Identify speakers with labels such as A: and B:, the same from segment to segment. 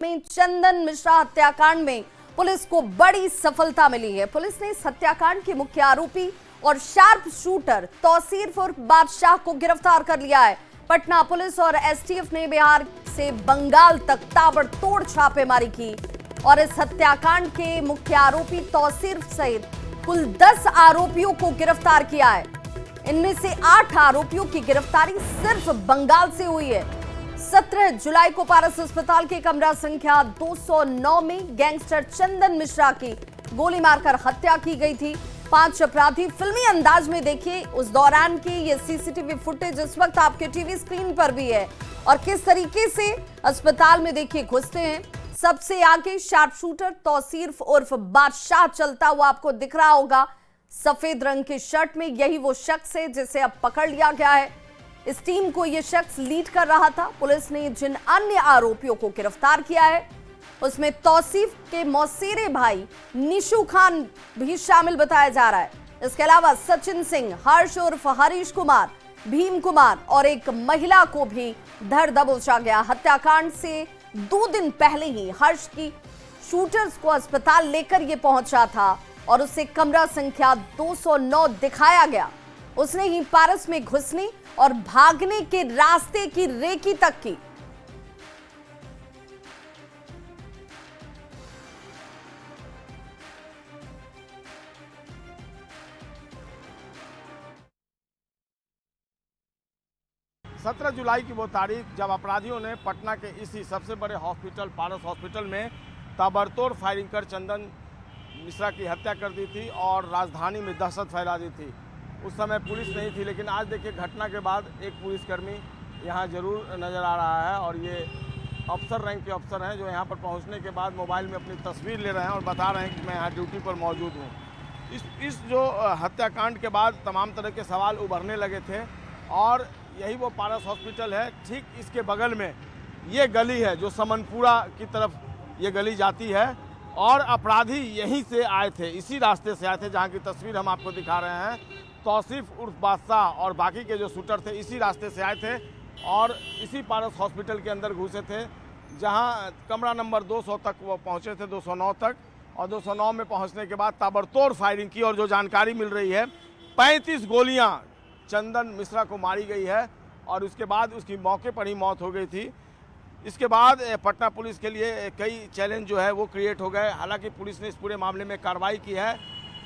A: में चंदन मिश्रा हत्याकांड में पुलिस को बड़ी सफलता मिली है। पुलिस ने इस हत्याकांड के मुख्य आरोपी और शार्प शूटर तौसीफ उर्फ बादशाह को गिरफ्तार कर लिया है। पटना पुलिस और एसटीएफ ने बिहार से बंगाल तक ताबड़तोड़ छापेमारी की और इस हत्याकांड के मुख्य आरोपी तौसीफ सहित कुल 10 आरोपियों को गिरफ्तार किया है। इनमें से 8 आरोपियों की गिरफ्तारी सिर्फ बंगाल से हुई है। 17 जुलाई को पारस अस्पताल के कमरा संख्या 209 में गैंगस्टर चंदन मिश्रा की गोली मारकर हत्या की गई थी। 5 अपराधी फिल्मी अंदाज में देखिए उस दौरान की ये सीसीटीवी फुटेज इस वक्त आपके टीवी स्क्रीन पर भी है और किस तरीके से अस्पताल में देखिए घुसते हैं। सबसे आगे शार्प शूटर तौसीफ उर्फ बादशाह चलता हुआ आपको दिख रहा होगा। सफेद रंग की शर्ट में यही वो शख्स है जिसे अब पकड़ लिया गया है। इस टीम को यह शख्स लीड कर रहा था। पुलिस ने जिन अन्य आरोपियों को गिरफ्तार किया है उसमें तौसीफ के मौसेरे भाई निशु खान भी शामिल बताया जा रहा है। इसके अलावा सचिन सिंह, हर्ष उर्फ हरीश कुमार, भीम कुमार और एक महिला को भी धर दबोचा गया। हत्याकांड से 2 दिन पहले ही हर्ष की शूटर्स को अस्पताल लेकर ये पहुंचा था और उसे कमरा संख्या 209 दिखाया गया। उसने ही पारस में घुसने और भागने के रास्ते की रेकी तक की।
B: सत्रह जुलाई की वो तारीख जब अपराधियों ने पटना के इसी सबसे बड़े हॉस्पिटल पारस हॉस्पिटल में ताबड़तोड़ फायरिंग कर चंदन मिश्रा की हत्या कर दी थी और राजधानी में दहशत फैला दी थी। उस समय पुलिस नहीं थी, लेकिन आज देखिए घटना के बाद एक पुलिसकर्मी यहाँ जरूर नज़र आ रहा है और ये अफसर रैंक के अफसर हैं जो यहाँ पर पहुँचने के बाद मोबाइल में अपनी तस्वीर ले रहे हैं और बता रहे हैं कि मैं यहाँ ड्यूटी पर मौजूद हूँ। इस जो हत्याकांड के बाद तमाम तरह के सवाल उभरने लगे थे और यही वो पारस हॉस्पिटल है। ठीक इसके बगल में ये गली है जो समनपुरा की तरफ ये गली जाती है और अपराधी यहीं से आए थे, इसी रास्ते से आए थे जहाँ की तस्वीर हम आपको दिखा रहे हैं। तौसीफ उर्फ बादशाह और बाकी के जो शूटर थे इसी रास्ते से आए थे और इसी पारस हॉस्पिटल के अंदर घुसे थे जहाँ कमरा नंबर 200 तक वो पहुँचे थे, 209 तक। और 209 में पहुँचने के बाद ताबड़तोड़ फायरिंग की और जो जानकारी मिल रही है 35 गोलियाँ चंदन मिश्रा को मारी गई है और उसके बाद उसकी मौके पर ही मौत हो गई थी। इसके बाद पटना पुलिस के लिए कई चैलेंज जो है वो क्रिएट हो गए। हालांकि पुलिस ने इस पूरे मामले में कार्रवाई की है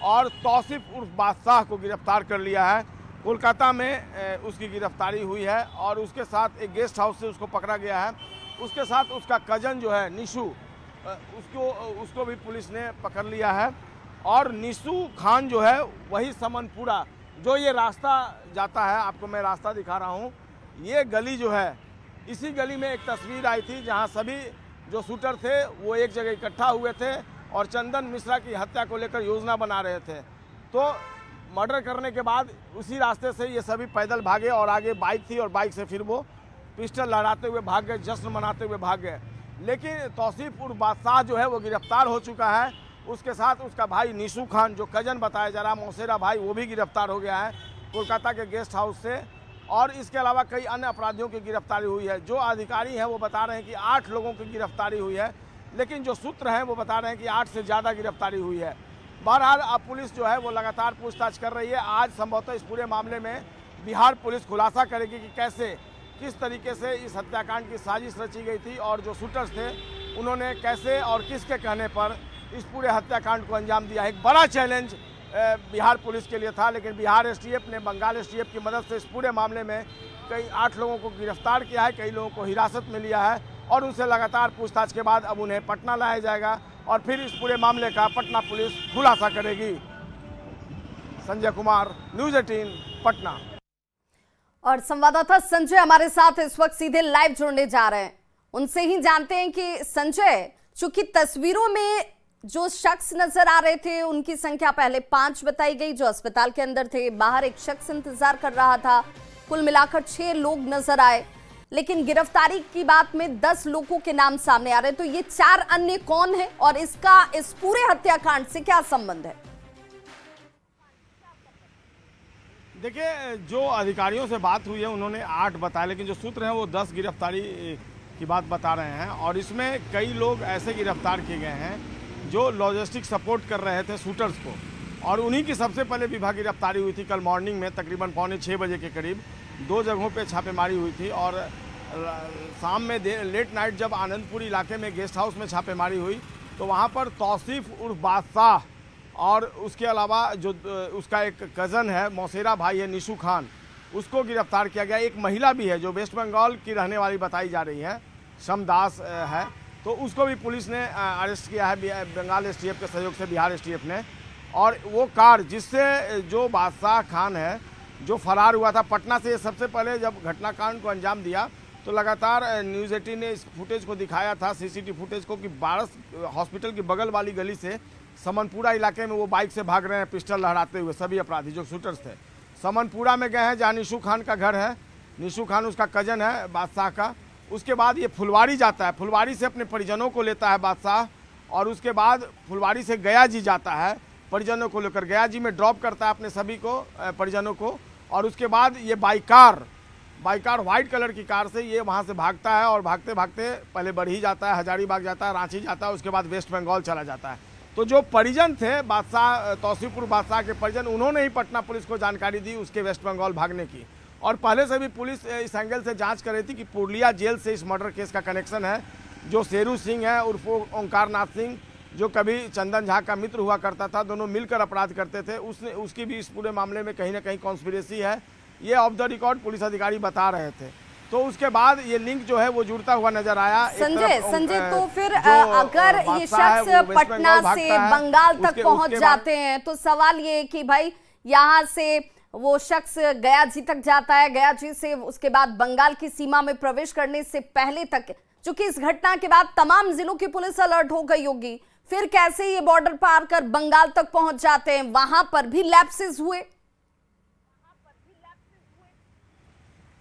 B: और तौसीफ उर्फ बादशाह को गिरफ्तार कर लिया है। कोलकाता में उसकी गिरफ्तारी हुई है और उसके साथ एक गेस्ट हाउस से उसको पकड़ा गया है। उसके साथ उसका कजन जो है निशु, उसको भी पुलिस ने पकड़ लिया है। और निशु खान जो है वही समनपुरा जो ये रास्ता जाता है, आपको मैं रास्ता दिखा रहा हूँ। ये गली जो है, इसी गली में एक तस्वीर आई थी जहाँ सभी जो शूटर थे वो एक जगह इकट्ठा हुए थे और चंदन मिश्रा की हत्या को लेकर योजना बना रहे थे। तो मर्डर करने के बाद उसी रास्ते से ये सभी पैदल भागे और आगे बाइक थी और बाइक से फिर वो पिस्टल लहराते हुए भाग गए, जश्न मनाते हुए भाग गए। लेकिन तौसीफ उर्फ बादशाह जो है वो गिरफ्तार हो चुका है। उसके साथ उसका भाई निशु खान जो कजन बताया जा रहा, मौसेरा भाई, वो भी गिरफ्तार हो गया है कोलकाता के गेस्ट हाउस से। और इसके अलावा कई अन्य अपराधियों की गिरफ्तारी हुई है। जो अधिकारी हैं वो बता रहे हैं कि 8 लोगों की गिरफ्तारी हुई है, लेकिन जो सूत्र हैं वो बता रहे हैं कि 8 से ज़्यादा गिरफ्तारी हुई है। बहरहाल अब पुलिस जो है वो लगातार पूछताछ कर रही है। आज संभवतः इस पूरे मामले में बिहार पुलिस खुलासा करेगी कि कैसे, किस तरीके से इस हत्याकांड की साजिश रची गई थी और जो शूटर्स थे उन्होंने कैसे और किसके कहने पर इस पूरे हत्याकांड को अंजाम दिया है। एक बड़ा चैलेंज बिहार पुलिस के लिए था, लेकिन बिहार एसटीएफ ने बंगाल एसटीएफ की मदद से इस पूरे मामले में कई 8 लोगों को गिरफ्तार किया है, कई लोगों को हिरासत में लिया है और उनसे लगातार पूछताछ के बाद अब उन्हें पटना लाया जाएगा और फिर इस पूरे मामले का पटना पुलिस खुलासा करेगी। संजय कुमार, न्यूज़ 18 पटना।
A: और संवाददाता संजय हमारे साथ इस वक्त सीधे लाइव जुड़ने जा रहे हैं, उनसे ही जानते हैं कि संजय, चूंकि तस्वीरों में जो शख्स नजर आ रहे थे उनकी संख्या पहले 5 बताई गई जो अस्पताल के अंदर थे, बाहर एक शख्स इंतजार कर रहा था, कुल मिलाकर 6 लोग नजर आए, लेकिन गिरफ्तारी की बात में 10 लोगों के नाम सामने आ रहे हैं। तो ये 4 अन्य कौन है और इसका इस पूरे हत्याकांड से क्या संबंध है?
B: देखिए, जो अधिकारियों से बात हुई है उन्होंने 8 बताया, लेकिन जो सूत्र हैं वो 10 गिरफ्तारी की बात बता रहे हैं और इसमें कई लोग ऐसे गिरफ्तार किए गए हैं जो लॉजिस्टिक सपोर्ट कर रहे थे शूटर्स को, और उन्हीं की सबसे पहले विभाग गिरफ्तारी हुई थी कल मॉर्निंग में तकरीबन 5:45 बजे के करीब। 2 जगहों पे छापेमारी हुई थी और शाम में लेट नाइट जब आनंदपुर इलाके में गेस्ट हाउस में छापेमारी हुई तो वहाँ पर तौसीफ उर्फ बादशाह और उसके अलावा जो उसका एक कज़न है, मौसेरा भाई है, निशु खान, उसको गिरफ्तार किया गया। एक महिला भी है जो वेस्ट बंगाल की रहने वाली बताई जा रही है, शमदास है, तो उसको भी पुलिस ने अरेस्ट किया है बंगाल एसटीएफ के सहयोग से, बिहार एसटीएफ ने। और वो कार जिससे जो बादशाह खान है जो फरार हुआ था पटना से, सबसे पहले जब घटनाकांड को अंजाम दिया तो लगातार न्यूज़ 18 ने इस फुटेज को दिखाया था, सीसीटीवी फुटेज को, कि बारस हॉस्पिटल की बगल वाली गली से समनपुरा इलाके में वो बाइक से भाग रहे हैं पिस्टल लहराते हुए, सभी अपराधी जो शूटर्स थे। समनपुरा में गए हैं जहाँ निशु खान का घर है, निशु खान उसका कजन है बादशाह का। उसके बाद ये फुलवारी जाता है, फुलवारी से अपने परिजनों को लेता है बादशाह, और उसके बाद फुलवारी से गया जी जाता है परिजनों को लेकर, गया जी में ड्रॉप करता है अपने सभी को परिजनों को, और उसके बाद ये बाइकार वाइट कलर की कार से ये वहाँ से भागता है और भागते भागते पहले बरही जाता है, हजारीबाग जाता है, रांची जाता है, उसके बाद वेस्ट बंगाल चला जाता है। तो जो परिजन थे बादशाह, तौसीफपुर बादशाह के परिजन, उन्होंने ही पटना पुलिस को जानकारी दी उसके वेस्ट बंगाल भागने की, और पहले से भी पुलिस इस एंगल से जांच कर रही थी कि पुरलिया जेल से इस मर्डर केस का कनेक्शन है। जो शेरू सिंह है उर्फ ओंकार नाथ सिंह, जो कभी चंदन झा का मित्र हुआ करता था, दोनों मिलकर अपराध करते थे, उसकी भी इस पूरे मामले में कहीं ना कहीं कॉन्स्पिरेसी है, ये ऑफ द रिकॉर्ड पुलिस अधिकारी बता रहे थे। तो उसके बाद ये लिंक जो है वो जुड़ता हुआ नजर आया।
A: संजय तो फिर अगर ये शख्स पटना से बंगाल तक पहुंच जाते हैं तो सवाल ये है कि भाई यहाँ से वो शख्स गया जी तक जाता है, गया जी से उसके बाद बंगाल की सीमा में प्रवेश करने से पहले तक, चूंकि इस घटना के बाद तमाम जिलों की पुलिस अलर्ट हो गई होगी, फिर कैसे ये बॉर्डर पार कर बंगाल तक पहुंच जाते हैं? वहां पर भी लैप्सेस हुए?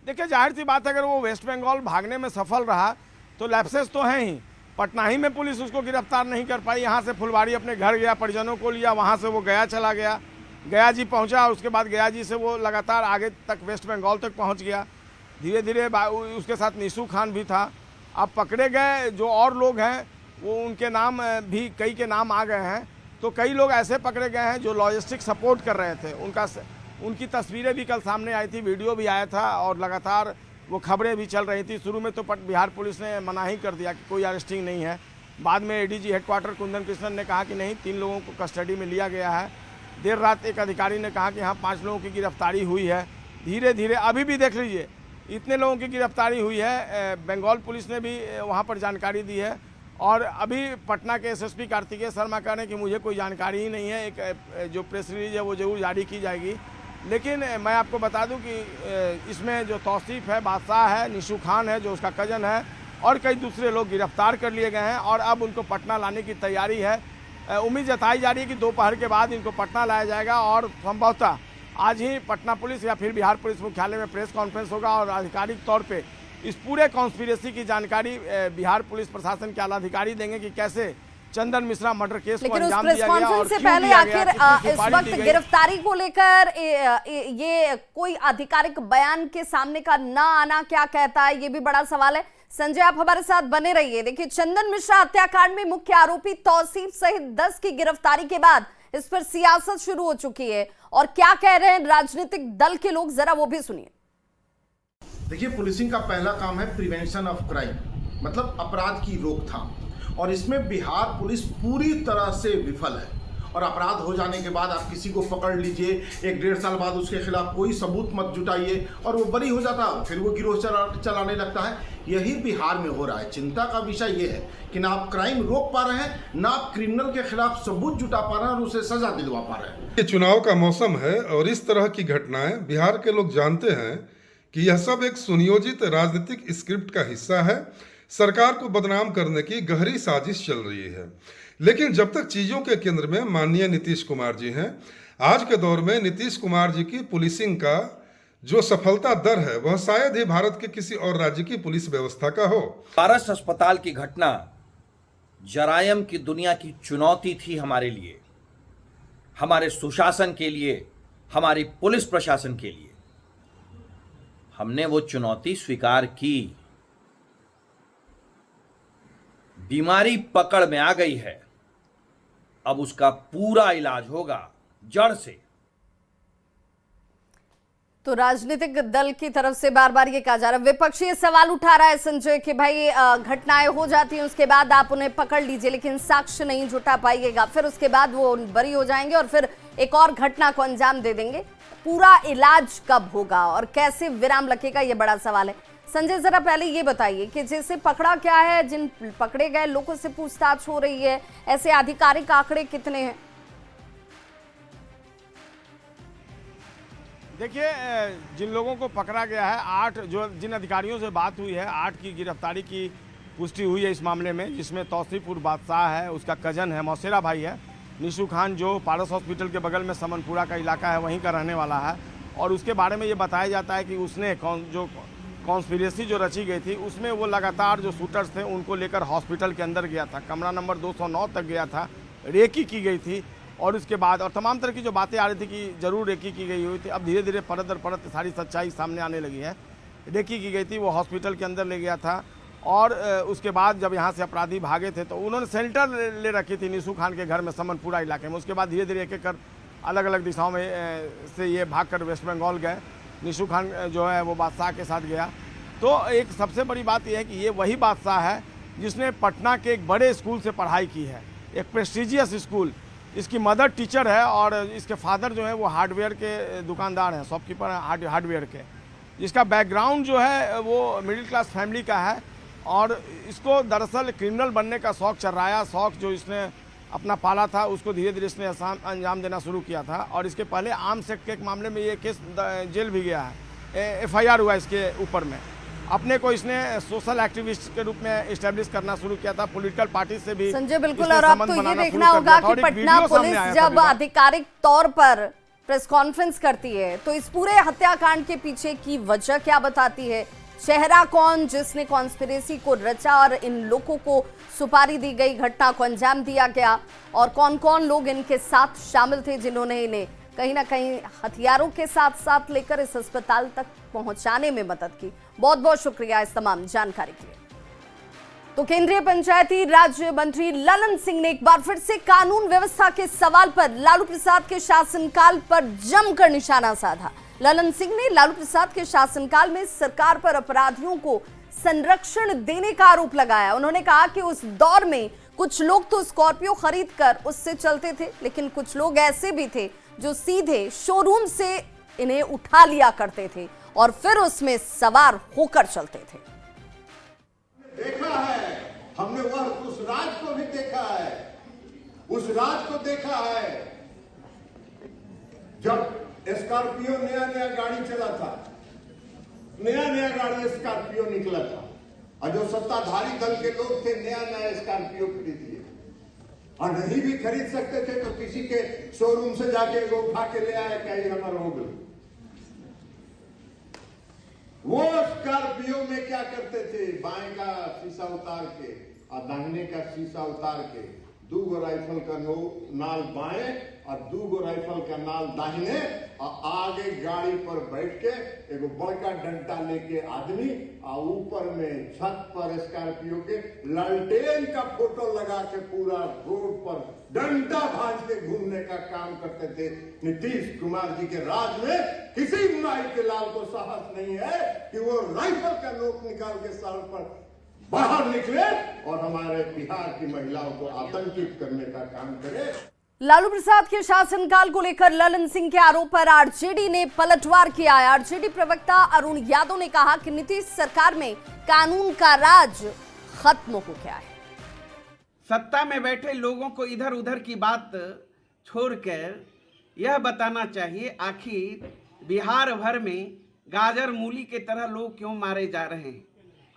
B: देखिए, जाहिर सी बात है, अगर वो वेस्ट बंगाल भागने में सफल रहा तो लैप्सेस तो हैं ही। पटना ही में पुलिस उसको गिरफ्तार नहीं कर पाई, यहाँ से फुलवारी अपने घर गया, परिजनों को लिया, वहाँ से वो गया चला गया, गया जी पहुँचा, उसके बाद गया जी से वो लगातार आगे तक वेस्ट बंगाल तक पहुँच गया। धीरे धीरे उसके साथ निशु खान भी था। अब पकड़े गए जो और लोग हैं वो उनके नाम भी कई के नाम आ गए हैं। तो कई लोग ऐसे पकड़े गए हैं जो लॉजिस्टिक सपोर्ट कर रहे थे, उनकी तस्वीरें भी कल सामने आई थी, वीडियो भी आया था और लगातार वो खबरें भी चल रही थी। शुरू में तो बिहार पुलिस ने मना ही कर दिया कि कोई अरेस्टिंग नहीं है। बाद में एडीजी हेडक्वार्टर कुंदन कृष्णन ने कहा कि नहीं, 3 लोगों को कस्टडी में लिया गया है। देर रात एक अधिकारी ने कहा कि हाँ 5 लोगों की गिरफ्तारी हुई है। धीरे धीरे अभी भी देख लीजिए इतने लोगों की गिरफ्तारी हुई है। बंगाल पुलिस ने भी वहाँ पर जानकारी दी है और अभी पटना के एसएसपी कार्तिकेय शर्मा कह रहे हैं कि मुझे कोई जानकारी ही नहीं है। एक जो प्रेस रिलीज है वो जरूर जारी की जाएगी। लेकिन मैं आपको बता दूं कि इसमें जो तौसीफ है, बादशाह है, निशु खान है जो उसका कजन है, और कई दूसरे लोग गिरफ्तार कर लिए गए हैं और अब उनको पटना लाने की तैयारी है। उम्मीद जताई जा रही है कि दोपहर के बाद इनको पटना लाया जाएगा और संभवतः आज ही पटना पुलिस या फिर बिहार पुलिस मुख्यालय में प्रेस कॉन्फ्रेंस होगा और आधिकारिक तौर पे इस पूरे कॉन्स्पिरेसी की जानकारी बिहार पुलिस प्रशासन के आला अधिकारी देंगे कि कैसे चंदन मिश्रा मर्डर केस को अंजाम दिया गया और
A: से पहले आखिर इस वक्त गिरफ्तारी को लेकर ये कोई आधिकारिक बयान के सामने का ना आना क्या कहता है, ये भी बड़ा सवाल है। संजय, आप हमारे साथ बने रहिए। देखिए, चंदन मिश्रा हत्याकांड में मुख्य आरोपी तौसीफ सहित 10 की गिरफ्तारी के बाद इस पर सियासत शुरू हो चुकी है और क्या कह रहे हैं राजनीतिक दल के लोग, जरा वो भी सुनिए।
C: देखिए, पुलिसिंग का पहला काम है प्रिवेंशन ऑफ क्राइम, मतलब अपराध की रोकथाम, और इसमें बिहार पुलिस पूरी तरह से विफल है। और अपराध हो जाने के बाद आप किसी को पकड़ लीजिए, 1-1.5 साल बाद उसके खिलाफ कोई सबूत मत जुटाइए और वो बरी हो जाता है, फिर वो गिरोह चलाने लगता है। यही बिहार में हो रहा है। चिंता का विषय ये है कि ना आप क्राइम रोक पा रहे हैं, ना आप क्रिमिनल के खिलाफ सबूत जुटा पा रहे हैं और उसे सजा दिलवा पा रहे हैं।
D: ये चुनाव का मौसम है और इस तरह की घटनाएं बिहार के लोग जानते हैं कि यह सब एक सुनियोजित राजनीतिक स्क्रिप्ट का हिस्सा है। सरकार को बदनाम करने की गहरी साजिश चल रही है। लेकिन जब तक चीजों के केंद्र में माननीय नीतीश कुमार जी हैं, आज के दौर में नीतीश कुमार जी की पुलिसिंग का जो सफलता दर है वह शायद ही भारत के किसी और राज्य की पुलिस व्यवस्था का हो।
E: पारस अस्पताल की घटना जरायम की दुनिया की चुनौती थी हमारे लिए, हमारे सुशासन के लिए, हमारी पुलिस प्रशासन के लिए। हमने वो चुनौती स्वीकार की। बीमारी पकड़ में आ गई है, अब उसका पूरा इलाज होगा जड़ से।
A: तो राजनीतिक दल की तरफ से बार बार ये कहा जा रहा है, विपक्ष ये सवाल उठा रहा है संजय कि भाई घटनाएं हो जाती हैं, उसके बाद आप उन्हें पकड़ लीजिए लेकिन साक्ष्य नहीं जुटा पाइएगा, फिर उसके बाद वो बरी हो जाएंगे और फिर एक और घटना को अंजाम दे देंगे। पूरा इलाज कब होगा और कैसे विराम लगेगा, ये बड़ा सवाल है। संजय जरा पहले ये बताइए कि जैसे पकड़ा क्या है, जिन पकड़े गए लोगों से पूछताछ हो रही है, ऐसे आधिकारिक आंकड़े कितने हैं?
B: देखिए, जिन लोगों को पकड़ा गया है 8, जिन अधिकारियों से बात हुई है 8 की गिरफ्तारी की पुष्टि हुई है इस मामले में, जिसमें तौसीफपुर बादशाह है, उसका कजन है, मौसेरा भाई है, निशु खान जो पारस हॉस्पिटल के बगल में समनपुरा का इलाका है वहीं का रहने वाला है, और उसके बारे में ये बताया जाता है कि उसने जो कॉन्स्पिरेसी जो रची गई थी उसमें वो लगातार जो शूटर्स थे उनको लेकर हॉस्पिटल के अंदर गया था, कमरा नंबर 209 तक गया था, रेकी की गई थी, और उसके बाद और तमाम तरह की जो बातें आ रही थी कि जरूर रेकी की गई हुई थी, अब धीरे धीरे परत दर परत सारी सच्चाई सामने आने लगी है। रेकी की गई थी, वो हॉस्पिटल के अंदर ले गया था, और उसके बाद जब यहाँ से अपराधी भागे थे तो उन्होंने शेल्टर ले रखी थी निशु खान के घर में समनपुरा इलाके में। उसके बाद धीरे धीरे एक एक कर अलग अलग दिशाओं में से ये भागकर वेस्ट बंगाल गए। निशु खान जो है वो बादशाह के साथ गया। तो एक सबसे बड़ी बात यह है कि ये वही बादशाह है जिसने पटना के एक बड़े स्कूल से पढ़ाई की है, एक प्रेस्टिजियस स्कूल। इसकी मदर टीचर है और इसके फादर जो है वो हार्डवेयर के दुकानदार हैं, शॉपकीपर हैं हार्डवेयर के। इसका बैकग्राउंड जो है वो मिडिल क्लास फैमिली का है, और इसको दरअसल क्रिमिनल बनने का शौक़ चर्राया, शौक़ जो इसने अपना पाला था उसको धीरे धीरे इसने अंजाम देना शुरू किया था। और इसके पहले आर्म्स एक्ट के एक मामले में ये केस जेल भी गया है, FIR हुआ इसके ऊपर में। अपने को इसने सोशल एक्टिविस्ट के रूप में इस्टेब्लिश करना शुरू किया था, पॉलिटिकल पार्टी से भी
A: संजय बिल्कुल। और अब तो ये देखना होगा कि पटना पुलिस जब आधिकारिक तौर पर प्रेस कॉन्फ्रेंस करती है तो इस पूरे हत्याकांड के पीछे की वजह क्या बताती है, चेहरा कौन जिसने कॉन्स्पिरेसी को रचा और इन लोगों को सुपारी दी गई, घटना को अंजाम दिया गया, और कौन कौन लोग इनके साथ शामिल थे जिन्होंने इन्हें कहीं ना कहीं हथियारों के साथ साथ लेकर इस अस्पताल तक पहुंचाने में मदद की। बहुत बहुत शुक्रिया इस तमाम जानकारी के लिए। तो केंद्रीय पंचायती राज मंत्री ललन सिंह ने एक बार फिर से कानून व्यवस्था के सवाल पर लालू प्रसाद के शासनकाल पर जमकर निशाना साधा। ललन सिंह ने लालू प्रसाद के शासनकाल में सरकार पर अपराधियों को संरक्षण देने का आरोप लगाया। उन्होंने कहा कि उस दौर में कुछ लोग तो स्कॉर्पियो खरीदकर उससे चलते थे, लेकिन कुछ लोग ऐसे भी थे जो सीधे शोरूम से इन्हें उठा लिया करते थे और फिर उसमें सवार होकर चलते थे।
F: देखा है हमने, वह उस राज को भी देखा है, उस राज को देखा है जब स्कॉर्पियो नया नया गाड़ी चला था, नया नया गाड़ी स्कॉर्पियो निकला था, और जो सत्ताधारी दल के लोग थे नया नया स्कॉर्पियो खरीद लिए, और नहीं भी खरीद सकते थे तो किसी के शोरूम से जाके वो उठा के ले आए, क्या ये हमारा हो गया। वो स्कॉर्पियो में क्या करते थे, बाएं का शीशा उतार के और दाहिने का शीशा उतार के 2 राइफल का नाल बाएं और 2 राइफल का नाल दाहिने, और आगे गाड़ी पर बैठ के एक बड़का डंडा लेके आदमी, और ऊपर में छत पर स्कॉर्पियो के लालटेन का फोटो लगा के पूरा रोड पर डंडा भांज के घूमने का काम करते थे। नीतीश कुमार जी के राज में किसी माई के लाल को साहस नहीं है कि वो राइफल का नोक निकाल के साल पर बाहर निकले और हमारे बिहार की महिलाओं को आतंकित करने का काम करे।
A: लालू प्रसाद के शासनकाल को लेकर ललन सिंह के आरोप पर आरजेडी ने पलटवार किया है। आरजेडी प्रवक्ता अरुण यादव ने कहा कि नीतीश सरकार में कानून का राज खत्म हो गया है।
G: सत्ता में बैठे लोगों को इधर उधर की बात छोड़कर यह बताना चाहिए आखिर बिहार भर में गाजर मूली के तरह लोग क्यों मारे जा रहे हैं,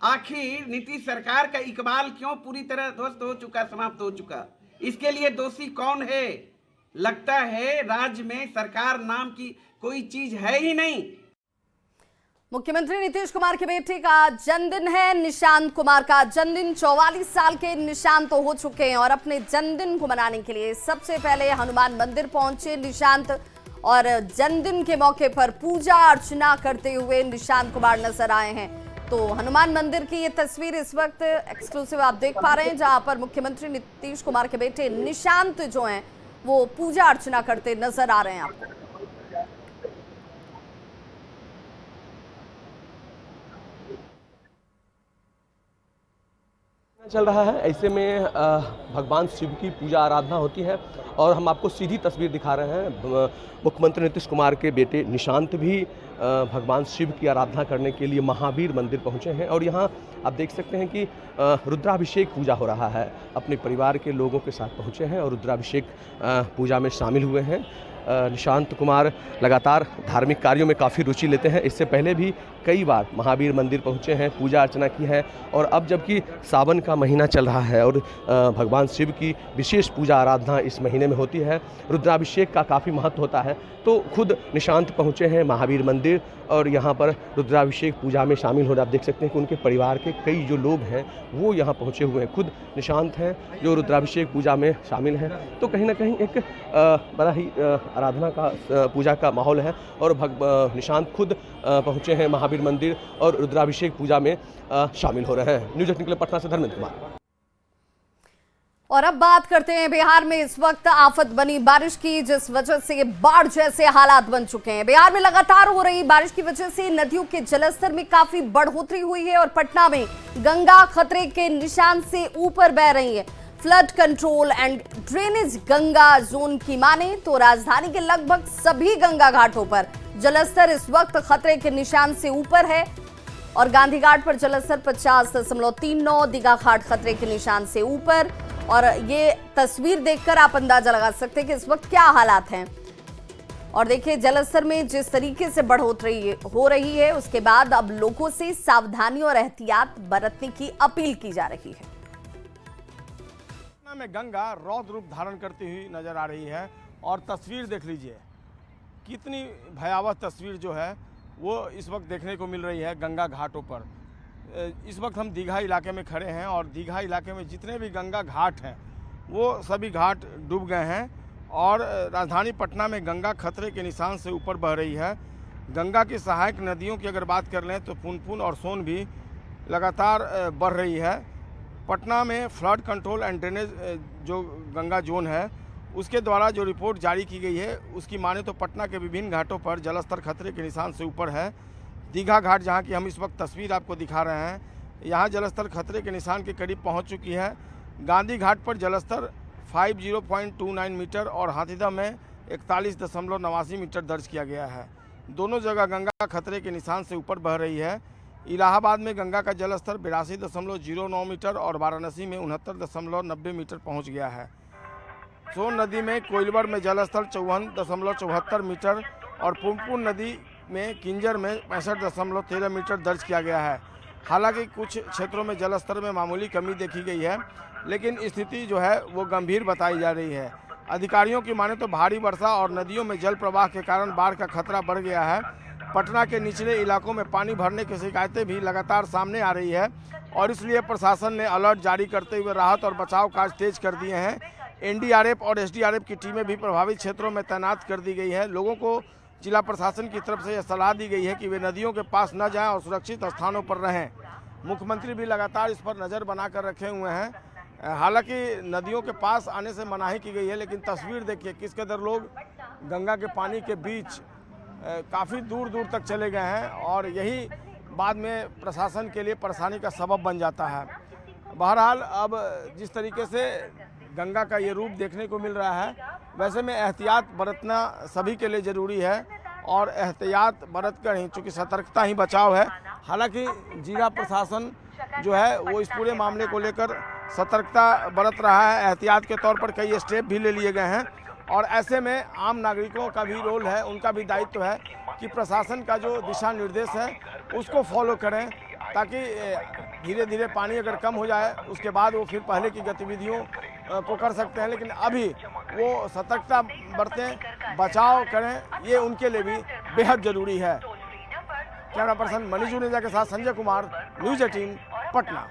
G: आखिर नीतीश सरकार का इकबाल क्यों पूरी तरह ध्वस्त हो चुका, समाप्त हो चुका, इसके लिए दोषी कौन है। लगता है राज्य में सरकार नाम की कोई चीज है ही नहीं।
A: मुख्यमंत्री नीतीश कुमार के बेटे का जन्मदिन है, निशांत कुमार का जन्मदिन। 44 साल के निशांत तो हो चुके हैं और अपने जन्मदिन को मनाने के लिए सबसे पहले हनुमान मंदिर पहुंचे निशांत, और जन्मदिन के मौके पर पूजा अर्चना करते हुए निशांत कुमार नजर आए हैं। तो हनुमान मंदिर की ये तस्वीर इस वक्त एक्सक्लूसिव आप देख पा रहे हैं, जहां पर मुख्यमंत्री नीतीश कुमार के बेटे निशांत जो हैं वो पूजा अर्चना करते नजर आ रहे हैं आपको।
H: चल रहा है, ऐसे में भगवान शिव की पूजा आराधना होती है और हम आपको सीधी तस्वीर दिखा रहे हैं। मुख्यमंत्री नीतीश कुमार के बेटे निशांत भी भगवान शिव की आराधना करने के लिए महावीर मंदिर पहुंचे हैं और यहाँ आप देख सकते हैं कि रुद्राभिषेक पूजा हो रहा है। अपने परिवार के लोगों के साथ पहुंचे हैं और रुद्राभिषेक पूजा में शामिल हुए हैं। निशांत कुमार लगातार धार्मिक कार्यों में काफ़ी रुचि लेते हैं। इससे पहले भी कई बार महावीर मंदिर पहुंचे हैं, पूजा अर्चना की है और अब जबकि सावन का महीना चल रहा है और भगवान शिव की विशेष पूजा आराधना इस महीने में होती है, रुद्राभिषेक का काफ़ी महत्व होता है, तो खुद निशांत पहुंचे हैं महावीर मंदिर और यहाँ पर रुद्राभिषेक पूजा में शामिल होना। आप देख सकते हैं कि उनके परिवार के कई जो लोग हैं वो यहाँ पहुँचे हुए हैं। खुद निशांत हैं जो रुद्राभिषेक पूजा में शामिल हैं, तो कहीं ना कहीं एक बड़ा ही आराधना का पूजा का माहौल है और निशांत खुद पहुँचे हैं महावीर मंदिर और रुद्राभिषेक पूजा में शामिल हो रहे हैं। न्यूज़ 18 के लिए पटना से धर्मेंद्र कुमार।
A: और अब बात करते हैं बिहार में इस वक्त आफत बनी बारिश की, जिस वजह से बाढ़ जैसे हालात बन चुके हैं। बिहार में लगातार हो रही बारिश की वजह से नदियों के जलस्तर में काफी बढ़ोतरी हुई है और पटना में गंगा खतरे के निशान से ऊपर बह रही है। Flood control and drainage Ganga zone की माने तो राजधानी के लगभग सभी गंगा घाटों पर जलस्तर इस वक्त खतरे के निशान से ऊपर है और गांधी घाट पर जलस्तर 50.39, दीघा घाट खतरे के निशान से ऊपर। और ये तस्वीर देखकर आप अंदाजा लगा सकते हैं कि इस वक्त क्या हालात हैं। और देखिए जलस्तर में जिस तरीके से बढ़ोतरी हो रही है, उसके बाद अब लोगों से सावधानी और एहतियात बरतने की अपील की जा रही है।
B: पटना में गंगा रौद्र रूप धारण करती हुई नजर आ रही है और तस्वीर देख लीजिए, कितनी भयावह तस्वीर जो है वो इस वक्त देखने को मिल रही है गंगा घाटों पर। इस वक्त हम दीघा इलाके में खड़े हैं और दीघा इलाके में जितने भी गंगा घाट हैं वो सभी घाट डूब गए हैं और राजधानी पटना में गंगा खतरे के निशान से ऊपर बह रही है। गंगा की सहायक नदियों की अगर बात कर लें तो पुनपुन और सोन भी लगातार बढ़ रही है। पटना में फ्लड कंट्रोल एंड ड्रेनेज जो गंगा जोन है उसके द्वारा जो रिपोर्ट जारी की गई है उसकी माने तो पटना के विभिन्न घाटों पर जलस्तर खतरे के निशान से ऊपर है। दीघा घाट जहां की हम इस वक्त तस्वीर आपको दिखा रहे हैं, यहां जलस्तर खतरे के निशान के करीब पहुंच चुकी है। गांधी घाट पर जलस्तर 50.29 मीटर और हाथीदह में 41.89 मीटर दर्ज किया गया है। दोनों जगह गंगा खतरे के निशान से ऊपर बह रही है। इलाहाबाद में गंगा का जलस्तर 82.09 मीटर और वाराणसी में 69.90 मीटर पहुँच गया है। सोन नदी में कोइलवर में जलस्तर 54.74 मीटर और पुनपुन नदी में किंजर में 65.13 मीटर दर्ज किया गया है। हालांकि कुछ क्षेत्रों में जलस्तर में मामूली कमी देखी गई है, लेकिन स्थिति जो है वो गंभीर बताई जा रही है। अधिकारियों की माने तो भारी वर्षा और नदियों में जल प्रवाह के कारण बाढ़ का खतरा बढ़ गया है। पटना के निचले इलाकों में पानी भरने की शिकायतें भी लगातार सामने आ रही है और इसलिए प्रशासन ने अलर्ट जारी करते हुए राहत और बचाव कार्य तेज कर दिए हैं। एनडीआरएफ और एसडीआरएफ की टीमें भी प्रभावित क्षेत्रों में तैनात कर दी गई है। लोगों को जिला प्रशासन की तरफ से यह सलाह दी गई है कि वे नदियों के पास न जाएं और सुरक्षित स्थानों पर रहें। मुख्यमंत्री भी लगातार इस पर नज़र बनाकर रखे हुए हैं। हालांकि नदियों के पास आने से मनाही की गई है, लेकिन तस्वीर देखिए किस कदर लोग गंगा के पानी के बीच काफ़ी दूर दूर तक चले गए हैं और यही बाद में प्रशासन के लिए परेशानी का सबब बन जाता है। बहरहाल अब जिस तरीके से गंगा का ये रूप देखने को मिल रहा है, वैसे में एहतियात बरतना सभी के लिए ज़रूरी है और एहतियात बरत कर ही, चूँकि सतर्कता ही बचाव है। हालांकि जिला प्रशासन जो है वो इस पूरे मामले को लेकर सतर्कता बरत रहा है। एहतियात के तौर पर कई स्टेप भी ले लिए गए हैं और ऐसे में आम नागरिकों का भी रोल है, उनका भी दायित्व है कि प्रशासन का जो दिशा निर्देश है उसको फॉलो करें, ताकि धीरे धीरे पानी अगर कम हो जाए उसके बाद वो फिर पहले की गतिविधियों को कर सकते हैं। लेकिन अभी वो सतर्कता बरतें, बचाव करें, ये उनके लिए भी बेहद ज़रूरी है। कैमरा पर्सन मनीष जुनेजा के साथ संजय कुमार, न्यूज़ 18 पटना।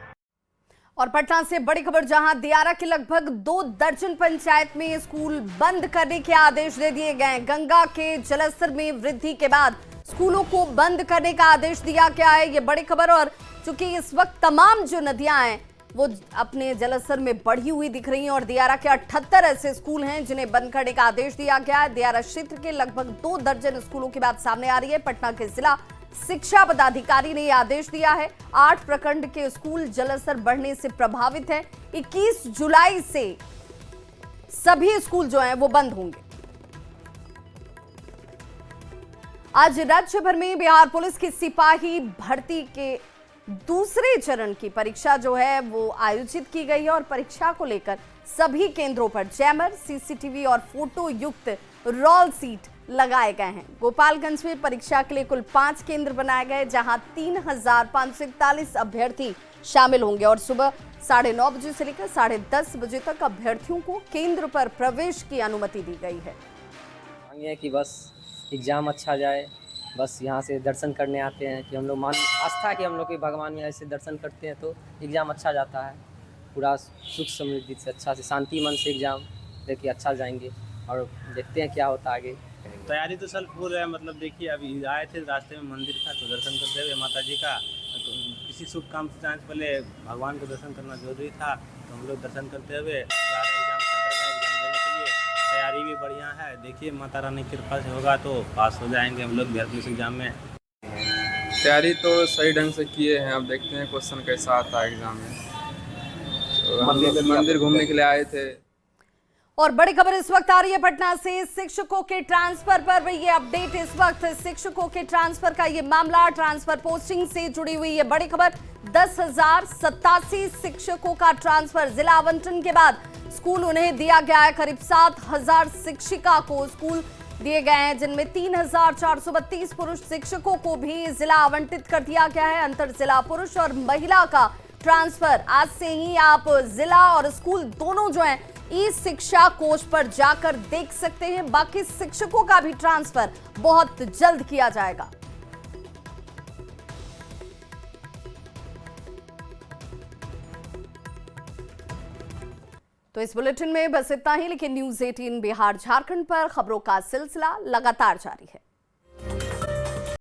A: और पटना से बड़ी खबर, जहां दियारा के लगभग 2 दर्जन पंचायत में स्कूल बंद करने के आदेश दे दिए गए। गंगा के जलस्तर में वृद्धि के बाद स्कूलों को बंद करने का आदेश दिया गया है। ये बड़ी खबर। और चूंकि इस वक्त तमाम जो नदियां हैं वो अपने जलस्तर में बढ़ी हुई दिख रही हैं और दियारा के 78 ऐसे स्कूल हैं जिन्हें बंद करने का आदेश दिया गया है। दियारा क्षेत्र के लगभग 2 दर्जन स्कूलों की बात सामने आ रही है। पटना के जिला शिक्षा पदाधिकारी ने यह आदेश दिया है। 8 प्रखंड के स्कूल जलस्तर बढ़ने से प्रभावित हैं। 21 जुलाई से सभी स्कूल जो हैं वो बंद होंगे। आज राज्य भर में बिहार पुलिस की सिपाही भर्ती के दूसरे चरण की परीक्षा जो है वो आयोजित की गई है और परीक्षा को लेकर सभी केंद्रों पर जैमर, सीसीटीवी और फोटो युक्त रोल सीट लगाए गए हैं। गोपालगंज में परीक्षा के लिए कुल 5 केंद्र बनाए गए जहां 3541 अभ्यर्थी शामिल होंगे और सुबह 9:30 बजे से लेकर 10:30 बजे तक अभ्यर्थियों को केंद्र पर प्रवेश की अनुमति दी गई है।
I: मांगे कि बस एग्ज़ाम अच्छा जाए, बस यहाँ से दर्शन करने आते हैं कि हम लोग आस्था कि हम लोग के भगवान में ऐसे दर्शन करते हैं तो एग्ज़ाम अच्छा जाता है। पूरा सुख समृद्धि से अच्छा से शांति मन से एग्ज़ाम लेके अच्छा जाएंगे और देखते हैं क्या होता है आगे।
J: तैयारी तो सर पूरी है। मतलब देखिए अभी आए थे, रास्ते में मंदिर था तो दर्शन करते हुए माता जी का किसी शुभ काम से पहले भगवान को दर्शन करना जरूरी था तो हम लोग दर्शन करते हुए जा रहे एग्जाम सेंटर में एग्जाम देने के लिए। तैयारी भी बढ़िया है। देखिए माता रानी की कृपा से होगा तो पास हो जाएंगे हम लोग बिहार पुलिस एग्जाम में।
K: तैयारी तो सही ढंग से किए हैं। अब देखते हैं क्वेश्चन कैसा आता है एग्जाम में। तो हम लोग मंदिर घूमने के लिए आए थे।
A: और बड़ी खबर इस वक्त आ रही है पटना से शिक्षकों के ट्रांसफर पर। ये अपडेट इस वक्त शिक्षकों के ट्रांसफर का ये मामला ट्रांसफर पोस्टिंग से जुड़ी हुई है बड़ी खबर। 10,087 शिक्षकों का ट्रांसफर जिला आवंटन के बाद स्कूल उन्हें दिया गया है। करीब 7,000 शिक्षिका को स्कूल दिए गए हैं जिनमें 3,432 पुरुष शिक्षकों को भी जिला आवंटित कर दिया गया है। अंतर जिला पुरुष और महिला का ट्रांसफर आज से ही आप जिला और स्कूल दोनों जो हैं ई शिक्षा कोष पर जाकर देख सकते हैं। बाकी शिक्षकों का भी ट्रांसफर बहुत जल्द किया जाएगा। तो इस बुलेटिन में बस इतना ही, लेकिन न्यूज़ 18 बिहार झारखंड पर खबरों का सिलसिला लगातार जारी है।